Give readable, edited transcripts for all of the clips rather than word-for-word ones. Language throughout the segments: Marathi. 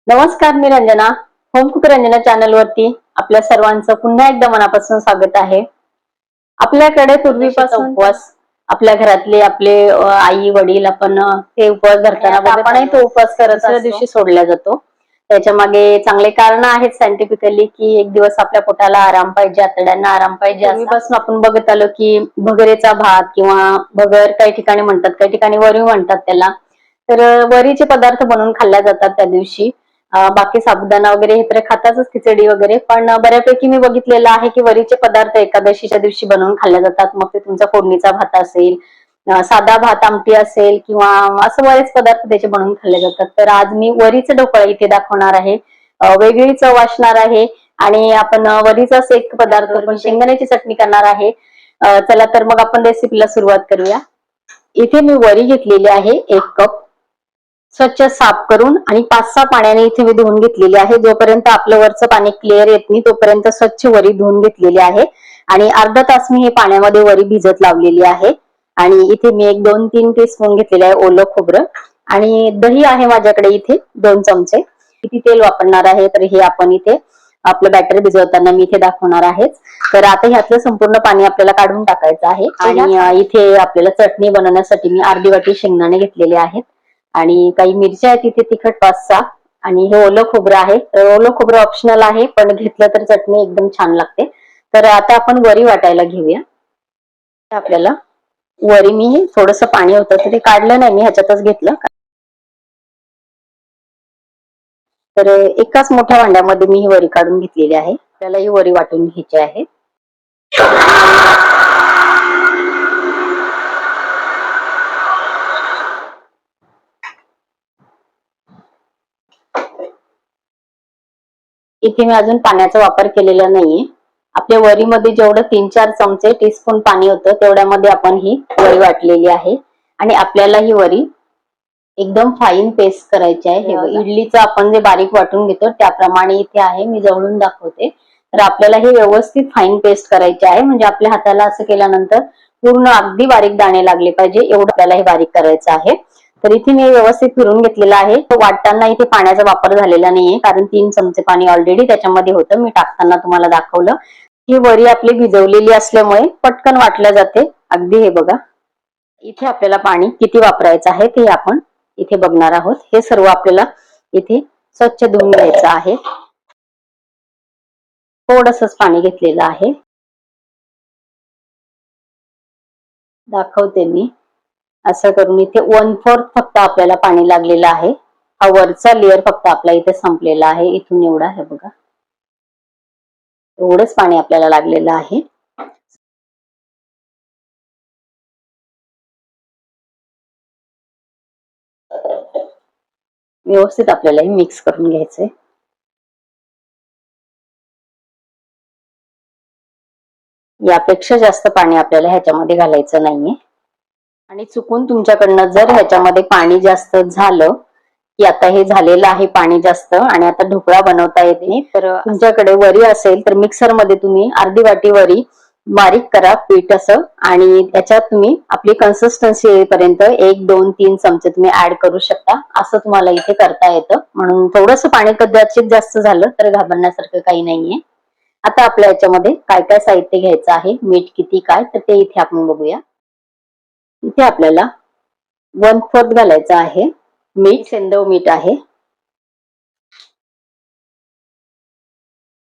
नमस्कार, मी Ranjana. Home cook Ranjana channel वरती आपल्या सर्वांचं पुन्हा एकदा मनापासून स्वागत आहे. आपल्याकडे पूर्वीपासून उपवास आपल्या घरातले आपले आई वडील आपण ते उपवास धरताना आपणही तो उपवास करत दुसऱ्या दिवशी सोडला जातो. त्याच्या मागे चांगले कारण आहेत सायंटिफिकली, की एक दिवस आपल्या पोटाला आराम पाहिजे, आतड्यांना आराम पाहिजे. पूर्वीपासून आपण बघत आलो की भगरेचा भात किंवा भगर काही ठिकाणी म्हणतात, काही ठिकाणी वरी म्हणतात त्याला. तर वरीचे पदार्थ बनवून खाल्ल्या जातात त्या दिवशी. बाकी साबुदाणा वगैरे हे तर खातातच, खिचडी वगैरे. पण बऱ्यापैकी मी बघितलेलं आहे की वरीचे पदार्थ एकादशीच्या दिवशी बनवून खाल्ले जातात. मग ते तुमचा फोडणीचा भात असेल, साधा भात आमटी असेल किंवा असं बरेच पदार्थ त्याचे बनवून खाल्ले जातात. तर आज मी वरीचं ढोकळा इथे दाखवणार आहे. वेगळी चव असणार आहे आणि आपण वरीचाच एक पदार्थ पण शेंगदाण्याची चटणी करणार आहे. चला तर मग आपण रेसिपीला सुरुवात करूया. इथे मी वरी घेतलेली आहे 1 कप. स्वच्छ साफ करून आणि 5-6 पाण्याने इथे मी धुवून घेतलेली आहे. जोपर्यंत आपलं वरचं पाणी क्लिअर येत नाही तोपर्यंत स्वच्छ वरी धुवून घेतलेली आहे. आणि अर्धा तास मी हे पाण्यामध्ये वरी भिजत लावलेली आहे. आणि इथे मी 1-2-3 टीस्पून घेतलेले आहे ओलं खोबरं. आणि दही आहे माझ्याकडे इथे 2 चमचे. किती तेल वापरणार आहे तर हे आपण इथे आपलं बॅटर भिजवताना मी इथे दाखवणार आहे. तर आता ह्यातलं संपूर्ण पाणी आपल्याला काढून टाकायचं आहे. आणि इथे आपल्याला चटणी बनवण्यासाठी मी अर्धी वाटी शेंगदाणे घेतलेले आहेत आणि काही मिरच्या आहेत इथे तिखट 5-6. आणि हे ओलं खोबरं आहे. ओलं खोबरं ऑप्शनल आहे, पण घेतलं तर चटणी एकदम छान लागते. तर आता आपण वरी वाटायला घेऊया. आपल्याला वरी मी थोडंसं पाणी होतं तर ते काढलं नाही, मी ह्याच्यातच घेतलं. तर एकाच मोठ्या भांड्यामध्ये मी ही वरी काढून घेतलेली आहे. त्याला ही वरी वाटून घ्यायची आहे. इथे मी अजून पाण्याचा वापर केलेला नाहीये. आपल्या वरीमध्ये जेवढं 3-4 चमचे टीस्पून पाणी होतं तेवढ्यामध्ये आपण ही वरी वाटलेली आहे. आणि आपल्याला ही वरी एकदम फाईन पेस्ट करायची आहे. हे इडलीचं आपण जे बारीक वाटून घेतो त्याप्रमाणे इथे आहे, मी जवळून दाखवते. तर आपल्याला हे व्यवस्थित फाईन पेस्ट करायचे आहे, म्हणजे आपल्या हाताला असं केल्यानंतर पूर्ण अगदी बारीक दाणे लागले पाहिजे एवढं आपल्याला हे बारीक करायचं आहे. तर इथे मी व्यवस्थित फिरून घेतलेला आहे. तो वाटताना इथे पाण्याचा वापर झालेला नाहीये, कारण 3 चमचे पाणी ऑलरेडी त्याच्यामध्ये होतं. मी टाकताना तुम्हाला दाखवलं. ही वरी आपली भिजवलेली असल्यामुळे पटकन वाटल्या जाते. अगदी हे बघा. इथे आपल्याला पाणी किती वापरायचं आहे ते आपण इथे बघणार आहोत. हे सर्व आपल्याला इथे स्वच्छ धुवून घ्यायचं आहे. थोडंसंच पाणी घेतलेलं आहे. दाखवते मी. असं करून इथे 1/4 फक्त आपल्याला पाणी लागलेलं आहे. हा वरचा लेअर फक्त आपला इथे संपलेला आहे. इथून एवढा हे बघा, एवढंच पाणी आपल्याला लागलेलं आहे. व्यवस्थित आपल्याला हे मिक्स करून घ्यायचंय. यापेक्षा जास्त पाणी आपल्याला ह्याच्यामध्ये घालायचं नाहीये. आणि चुकून तुमच्याकडनं जर ह्याच्यामध्ये पाणी जास्त झालं, की आता हे झालेलं आहे पाणी जास्त आणि आता ढोकळा बनवता येत नाही, तर तुमच्याकडे वरी असेल तर मिक्सर मध्ये तुम्ही अर्धी वाटी वरी बारीक करा पीठ असं, आणि त्याच्यात तुम्ही आपली कन्सिस्टन्सी येईपर्यंत 1-2-3 चमचे तुम्ही ऍड करू शकता. असं तुम्हाला इथे करता येतं. म्हणून थोडंसं पाणी कदाचित जास्त झालं तर घाबरण्यासारखं काही नाहीये. आता आपल्या याच्यामध्ये काय काय साहित्य घ्यायचं आहे, मीठ किती काय तर ते इथे आपण बघूया. इथे आपल्याला 1/4 घालायचं आहे मीठ. सेंधव मीठ आहे.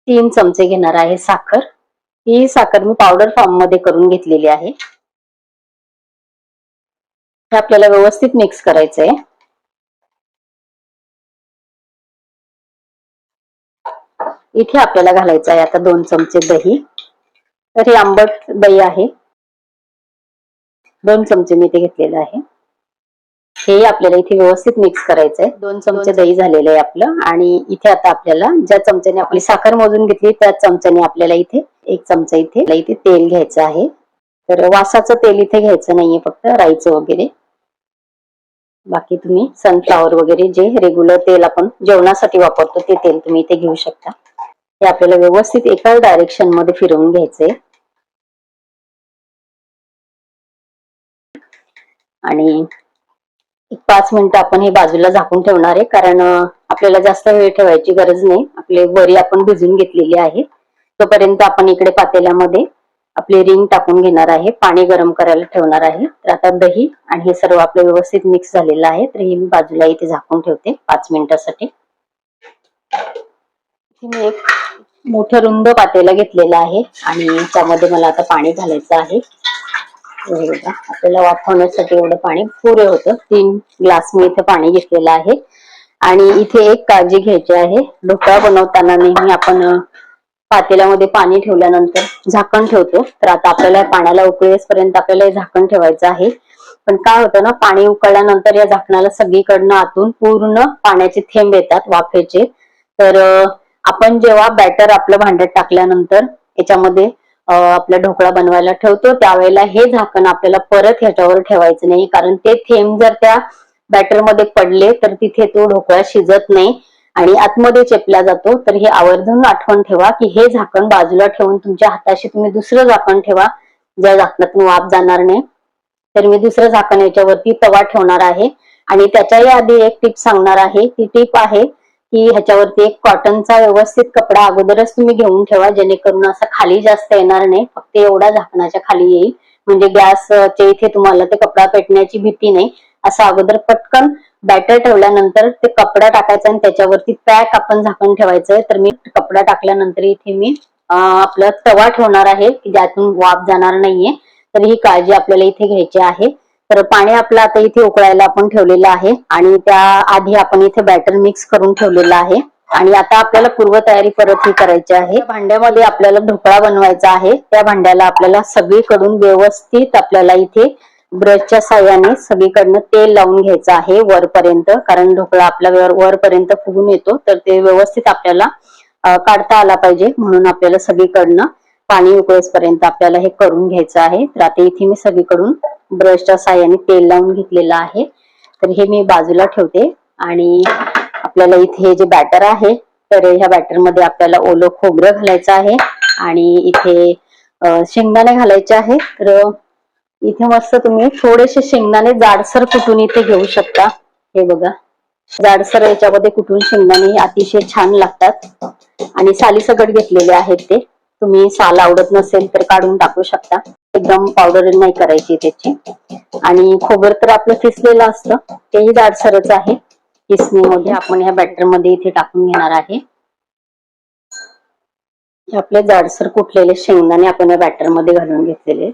3 चमचे घेणार आहे साखर. ही साखर मी पावडर फॉर्म मध्ये करून घेतलेली आहे. हे आपल्याला व्यवस्थित मिक्स करायचंय. इथे आपल्याला घालायचं आहे आता 2 चमचे दही. तर हे आंबट दही आहे. 2 चमचे मी इथे घेतलेलं आहे. हे आपल्याला इथे व्यवस्थित मिक्स करायचंय. 2 चमचे दही झालेलं आहे आपलं. आणि इथे आता आपल्याला ज्या चमच्याने आपली साखर मोजून घेतली त्याच चमच्याने आपल्याला इथे 1 चमचा इथे तेल घ्यायचं आहे. तर वासाचं तेल इथे घ्यायचं नाहीये, फक्त राईचं वगैरे. बाकी तुम्ही सनफ्लॉवर वगैरे जे रेग्युलर तेल आपण जेवणासाठी वापरतो ते तेल तुम्ही इथे घेऊ शकता. हे आपल्याला व्यवस्थित एकाच डायरेक्शन मध्ये फिरवून घ्यायचंय. आणि 5 मिनिटं आपण हे बाजूला झाकून ठेवणार आहे, कारण आपल्याला जास्त वेळ ठेवायची गरज नाही, आपले वरी आपण भिजून घेतलेली आहे. तोपर्यंत आपण इकडे पातेल्यामध्ये आपली रिंग टाकून घेणार आहे, पाणी गरम करायला ठेवणार आहे. तर आता दही आणि हे सर्व आपलं व्यवस्थित मिक्स झालेलं आहे, तर हे मी बाजूला इथे झाकून ठेवते 5 मिनिटासाठी. मी एक मोठं रुंद पातेलं घेतलेलं आहे आणि त्यामध्ये मला आता पाणी घालायचं आहे. आपल्याला वाफवण्यासाठी एवढं पाणी पुरे होतं. 3 ग्लास मी इथे पाणी घेतलेलं आहे. आणि इथे एक काळजी घ्यायची आहे, ढोकळा बनवताना नेहमी आपण पातेल्यामध्ये पाणी ठेवल्यानंतर झाकण ठेवतो. तर आता आपल्याला पाण्याला उकळेपर्यंत आपल्याला हे झाकण ठेवायचं आहे. पण काय होतं ना, पाणी उकळल्यानंतर या झाकणाला सगळीकडनं आतून पूर्ण पाण्याचे थेंब येतात वाफेचे. तर आपण जेव्हा बॅटर आपलं भांड्यात टाकल्यानंतर याच्यामध्ये आपला ढोकळा बनवायला ठेवतो, त्यावेळेला हे झाकण आपल्याला परत ह्याच्यावर ठेवायचं नाही, कारण ते थेंब जर त्या बॅटर मध्ये पडले तर तिथे तो ढोकळा शिजत नाही आणि आतमध्ये चेपला जातो. तर हे आवर्जून आठवण ठेवा की हे झाकण बाजूला ठेवून तुमच्या हाताशी तुम्ही दुसरं झाकण ठेवा, ज्या झाकणातून वाफ जाणार नाही. तर मी दुसरं झाकण याच्यावरती तवा ठेवणार आहे आणि त्याच्याही आधी एक टिप सांगणार आहे. ती टिप आहे की ह्याच्यावरती एक कॉटनचा व्यवस्थित कपडा अगोदरच तुम्ही घेऊन ठेवा, जेणेकरून असं खाली जास्त येणार नाही, फक्त एवढा झाकणाच्या खाली येईल, म्हणजे गॅसच्या इथे तुम्हाला ते कपडा पेटण्याची भीती नाही. असं अगोदर पटकन बॅटर ठेवल्यानंतर ते कपडा टाकायचा आणि त्याच्यावरती पॅक आपण झाकण ठेवायचंय. तर मी कपडा टाकल्यानंतर इथे मी आपला तवा ठेवणार आहे की ज्यातून वाफ जाणार नाहीये. तर ही काळजी आपल्याला इथे घ्यायची आहे. तर पाणी आपलं आता इथे उकळायला आपण ठेवलेलं आहे आणि त्या आधी आपण इथे बॅटर मिक्स करून ठेवलेलं आहे. आणि आता आपल्याला पूर्वतयारी परत ही करायची आहे. भांड्यामध्ये आपल्याला ढोकळा बनवायचा आहे. त्या भांड्याला आपल्याला सगळीकडून व्यवस्थित आपल्याला इथे ब्रशच्या साह्याने सगळीकडनं तेल लावून घ्यायचं आहे वरपर्यंत, कारण ढोकळा आपला वरपर्यंत फुगून येतो. तर ते व्यवस्थित आपल्याला काढता आला पाहिजे, म्हणून आपल्याला सगळीकडनं पाणी उकळेपर्यंत आपल्याला हे करून घ्यायचं आहे. तर आता इथे मी सगळीकडून ब्रशच्या साह्याने तेल लावून घेतलेलं आहे. तर हे मी बाजूला ठेवते आणि आपल्याला इथे जे बॅटर आहे, तर ह्या बॅटर मध्ये आपल्याला ओलं खोबरं घालायचं आहे आणि इथे शेंगदाणे घालायचे आहे. तर इथे मस्त तुम्ही थोडेसे शेंगदाणे जाडसर कुटून इथे घेऊ शकता. हे बघा, जाडसर याच्यामध्ये कुटून शेंगदाणे अतिशय छान लागतात आणि सालीसकट घेतलेले आहेत. ते तुम्ही साल आवडत नसेल तर काढून टाकू शकता, एकदम पावडर नाही करायची त्याची. आणि खोबरं तर आपलं किसलेलं असतं, तेही जाडसरच आहे. किसणीमध्ये आपण ह्या बॅटर मध्ये इथे टाकून घेणार आहे. आपले जाडसर कुटलेले शेंगदाणे आपण या बॅटर मध्ये घालून घेतलेले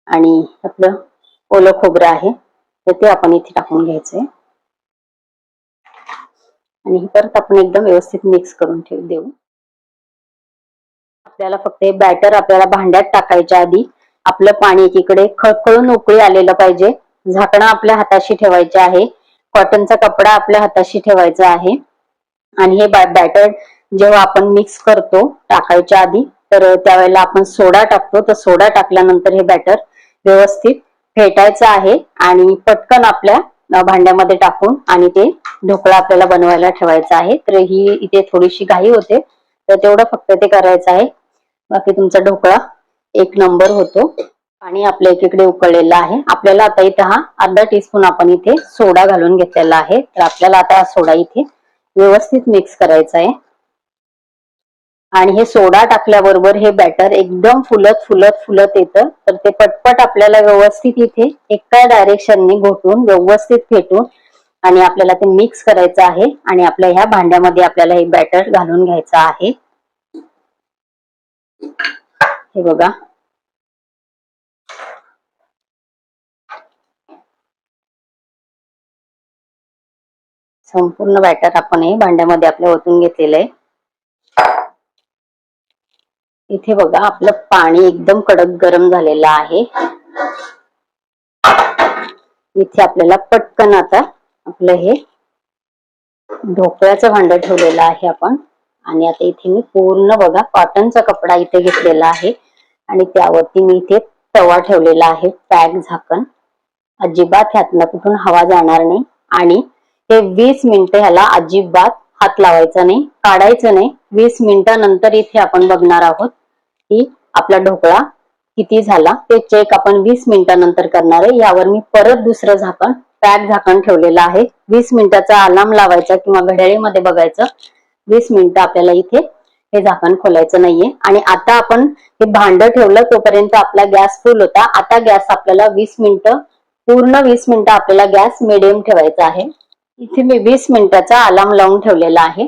आणि आपलं ओलं खोबरं आहे तर ते आपण इथे टाकून घ्यायचंय आणि परत आपण एकदम व्यवस्थित मिक्स करून देऊ. आपल्याला फक्त हे बॅटर आपल्याला भांड्यात टाकायच्या आधी आपलं पाणी एकीकडे खळखळून उकळी आलेलं पाहिजे. झाकणं आपल्या हाताशी ठेवायचे आहे, कॉटनचा कपडा आपल्या हाताशी ठेवायचा आहे आणि हे बॅटर जेव्हा आपण मिक्स करतो टाकायच्या आधी, तर त्यावेळेला आपण सोडा टाकतो. तर सोडा टाकल्यानंतर हे बॅटर व्यवस्थित फेटायचं आहे आणि पटकन आपल्या भांड्यामध्ये टाकून आणि ते ढोकळा आपल्याला बनवायला ठेवायचा आहे. तर ही इथे थोडीशी घाई होते, तर तेवढं फक्त ते करायचं आहे, बाकी तुमचा ढोकळा एक नंबर होतो. पाणी आपल्या एकीकडे उकळलेलं आहे. आपल्याला आता इथे हा अर्धा टीस्पून आपण इथे सोडा घालून घेतलेला आहे. तर आपल्याला आता हा सोडा इथे व्यवस्थित मिक्स करायचा आहे आणि हे सोडा टाकल्याबरोबर हे बॅटर एकदम फुलत फुलत फुलत येतं. तर ते पटपट आपल्याला व्यवस्थित इथे एका डायरेक्शनने घोटून व्यवस्थित फेटून आणि आपल्याला ते मिक्स करायचं आहे आणि आपल्या ह्या भांड्यामध्ये आपल्याला हे बॅटर घालून घ्यायचं आहे. हे बघा, संपूर्ण बॅटर आपण हे भांड्यामध्ये आपल्या ओतून घेतलेलं आहे. इथे बघा, आपलं पाणी एकदम कडक गरम झालेलं आहे. इथे आपल्याला पटकन आता आपलं हे ढोकळ्याचं भांड ठेवलेलं आहे आपण आणि आता इथे मी पूर्ण बघा कॉटनचा कपडा इथे घेतलेला आहे आणि त्यावरती मी इथे तवा ठेवलेला आहे, पॅक झाकण. अजिबात ह्यातनं कुठून हवा जाणार नाही आणि हे 20 मिनिटं ह्याला अजिबात हात लावायचा नाही, काढायचं नाही. 20 मिनिटानंतर इथे आपण बघणार आहोत की आपला ढोकळा किती झाला. ते चेक आपण 20 मिनिटानंतर करणार आहे. यावर मी परत दुसरं झाकण पॅक झाकण ठेवलेलं आहे. 20 मिनिटाचा अलार्म लावायचा किंवा घड्याळीमध्ये बघायचं. 20 मिनिटं आपल्याला इथे हे झाकण खोलायचं नाहीये. आणि आता आपण हे भांड ठेवलं तोपर्यंत आपला गॅस फुल होता. आता गॅस आपल्याला 20 मिनिटं पूर्ण 20 मिनिटं आपल्याला गॅस मिडियम ठेवायचा आहे. इथे मी 20 मिनिटाचा अलार्म लावून ठेवलेला आहे.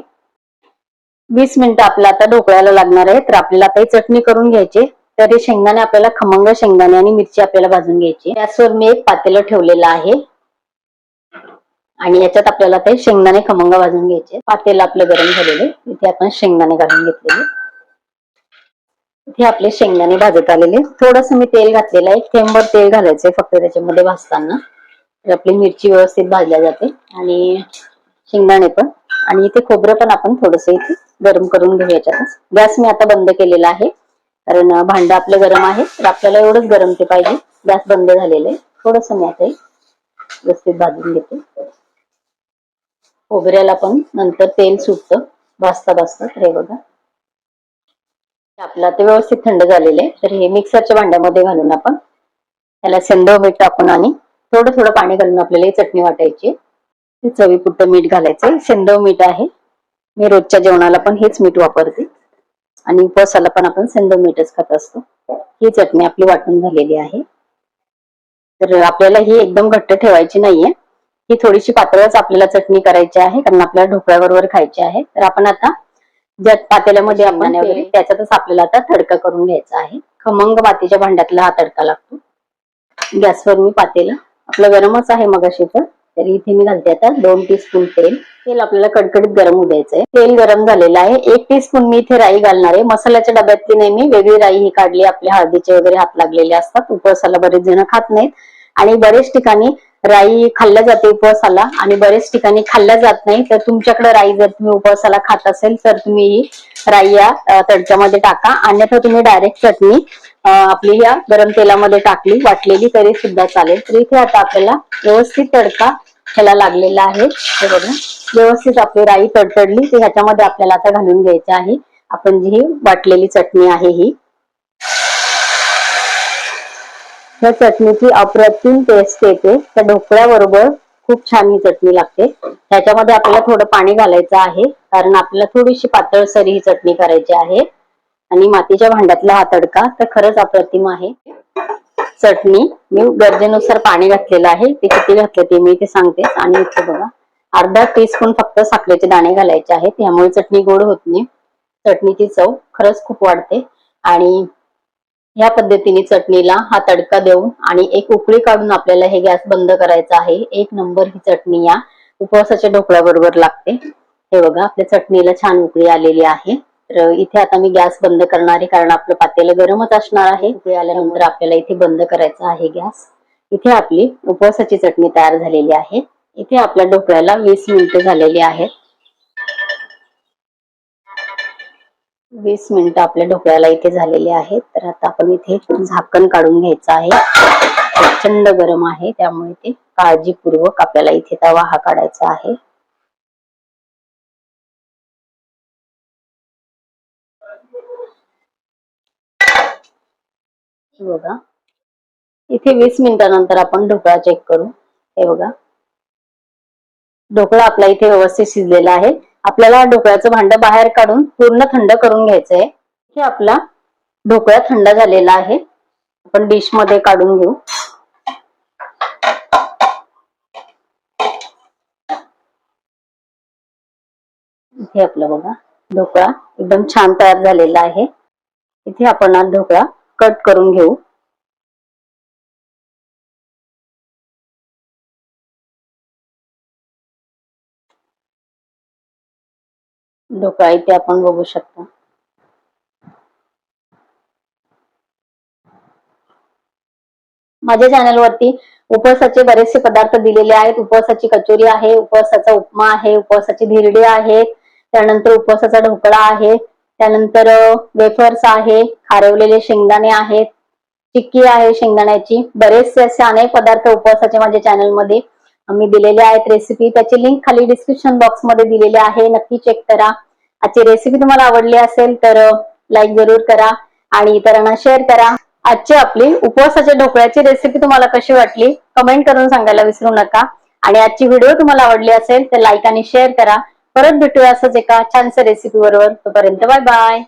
20 मिनिटं आपल्याला आता ढोकळ्याला लागणार आहे. तर आपल्याला काही चटणी करून घ्यायची. तर हे शेंगदाणे आपल्याला खमंग शेंगदाणे आणि मिरची आपल्याला भाजून घ्यायची. गॅसवर मी एक पातेलं ठेवलेलं आहे आणि याच्यात आपल्याला ते शेंगदाणे खमंग भाजून घ्यायचे. पातेलं आपलं गरम झालेले, इथे आपण शेंगदाणे घालून घेतलेले. इथे आपले शेंगदाणे भाजत आलेले. थोडस मी तेल घातलेलं आहे. थेंबभर तेल घालायचंय फक्त त्याच्यामध्ये भाजताना. तर आपली मिरची व्यवस्थित भाजल्या जाते आणि शेंगदाणे पण. आणि इथे खोबरं पण आपण थोडस इथे गरम करून घेऊ याच्यातच. गॅस मी आता बंद केलेला आहे कारण भांड आपलं गरम आहे. तर आपल्याला एवढंच गरम ते पाहिजे. गॅस बंद झालेलं आहे. थोडस मी आता व्यवस्थित भाजून घेते. खोबऱ्याला पण नंतर तेल सुटतं भाजता भाजता. तर हे बघा आपलं ते व्यवस्थित थंड झालेलं आहे. तर हे मिक्सरच्या भांड्यामध्ये घालून आपण त्याला सेंधव मीठ टाकून आणि थोडं थोडं पाणी घालून आपल्याला ही चटणी वाटायची. चवीपुरतं मीठ घालायचं. सेंधव मीठ आहे. मी रोजच्या जेवणाला पण हेच मीठ वापरते आणि उपवासाला पण आपण सेंधव मीठच खात असतो. ही चटणी आपली वाटून झालेली आहे. तर आपल्याला ही एकदम घट्ट ठेवायची नाहीये. ही थोडीशी पातळच आपल्याला चटणी करायची आहे कारण आपल्याला ढोकळ्याबरोबर खायची आहे. तर आपण आता ज्या पातेल्यामध्ये आपण वगैरे त्याच्यातच आपल्याला आता तडका करून घ्यायचा आहे. खमंग मातीच्या भांड्यातला हा तडका लागतो. गॅसवर मी पातेलं आपलं गरमच आहे मगाशीच. तर इथे मी घालते आता 2 टीस्पून तेल. तेल आपल्याला कडकडीत गरम होऊ द्यायचंय. तेल गरम झालेलं आहे. 1 टीस्पून मी इथे राई घालणार आहे. मसाल्याच्या डब्यातली नाही मी वेगळी राई ही काढली. आपल्या हळदीचे वगैरे हात लागलेले असतात. उपवासाला बरेच जण खात नाहीत आणि बरेच ठिकाणी राई खाल्ल्या जाते उपवासाला आणि बरेच ठिकाणी खाल्ल्या जात नाही. तर तुमच्याकडे राई जर तुम्ही उपवासाला खात असेल तर तुम्ही ही राई या तडक्यामध्ये टाका. अन्यथा तुम्ही डायरेक्ट चटणी आपली या गरम तेलामध्ये टाकली वाटलेली तरी सुद्धा चालेल. तर इथे आता आपल्याला व्यवस्थित तडका ह्याला लागलेला आहे. हे बघा व्यवस्थित आपली राई तडतडली. तर ह्याच्यामध्ये आपल्याला आता घालून घ्यायची आहे आपण जी ही वाटलेली चटणी आहे ही. या चटणीची अप्रतिम टेस्ट येते. त्या ढोकळ्याबरोबर खूप छान ही चटणी लागते. ह्याच्यामध्ये आपल्याला थोडं पाणी घालायचं आहे कारण आपल्याला थोडीशी पातळसर ही चटणी करायची आहे. आणि मातीच्या भांड्यातला हा तडका तर खरंच अप्रतिम आहे. चटणी मी गरजेनुसार पाणी घातलेलं आहे. ते किती घातलं ते मी इथे सांगते. आणि इथे बघा अर्धा टीस्पून फक्त साखरेचे दाणे घालायचे आहेत. त्यामुळे चटणी गोड होत नाही. चटणीची चव खरंच खूप वाढते. आणि या पद्धतीने चटणीला हा तडका देऊन आणि एक उकळी काढून आपल्याला हे गॅस बंद करायचा आहे. 1 नंबर ही चटणी या उपवासाच्या ढोकळ्याबरोबर लागते. हे बघा आपल्या चटणीला छान उकळी आलेली आहे. तर इथे आता मी गॅस बंद करणार आहे कारण आपलं पातेलं गरमच असणार आहे. उकळी आल्यानंतर आपल्याला इथे बंद करायचा आहे गॅस. इथे आपली उपवासाची चटणी तयार झालेली आहे. इथे आपल्या ढोकळ्याला 20 मिनिटं झालेली आहेत. 20 मिनिटं आपल्या ढोकळ्याला इथे झालेले आहेत. तर आता आपण इथे झाकण काढून घ्यायचं आहे. प्रचंड गरम आहे त्यामुळे ते काळजीपूर्वक आपल्याला इथे तवा हा काढायचा आहे. बघा इथे 20 मिनिटानंतर आपण ढोकळा चेक करू. हे बघा ढोकळा आपला इथे व्यवस्थित शिजलेला आहे. आपल्याला ढोकळ्याचं भांड बाहेर काढून पूर्ण थंड करून घ्यायचंय. इथे आपला ढोकळा थंड झालेला आहे. आपण डिश मध्ये काढून घेऊ. इथे आपला बघा ढोकळा एकदम छान तयार झालेला आहे. इथे आपण हा ढोकळा कट करून घेऊ. ढोकळा इथे आपण बघू शकता. माझ्या चॅनलवरती उपवासाचे बरेचसे पदार्थ दिलेले आहेत. उपवासाची कचोरी आहे, उपवासाचा उपमा आहे, उपवासाची धिरडे आहेत, त्यानंतर उपवासाचा ढोकळा आहे, त्यानंतर वेफर्स आहे, खारवलेले शेंगदाणे आहेत, चिक्की आहे शेंगदाण्याची. बरेचसे असे अनेक पदार्थ उपवासाचे माझ्या चॅनलमध्ये मी दिलेले आहेत रेसिपी. त्याची लिंक खाली डिस्क्रिप्शन बॉक्स मध्ये दिलेली आहे. नक्की चेक करा. आजची रेसिपी तुम्हाला आवडली असेल तर लाईक जरूर करा आणि इतरांना शेअर करा. आजची आपली उपवासाच्या ढोकळ्याची रेसिपी तुम्हाला कशी वाटली कमेंट करून सांगायला विसरू नका. आणि आजची व्हिडिओ तुम्हाला आवडली असेल तर लाईक आणि शेअर करा. परत भेटूया असंच एका छानसं रेसिपी बरोबर. तोपर्यंत बाय बाय.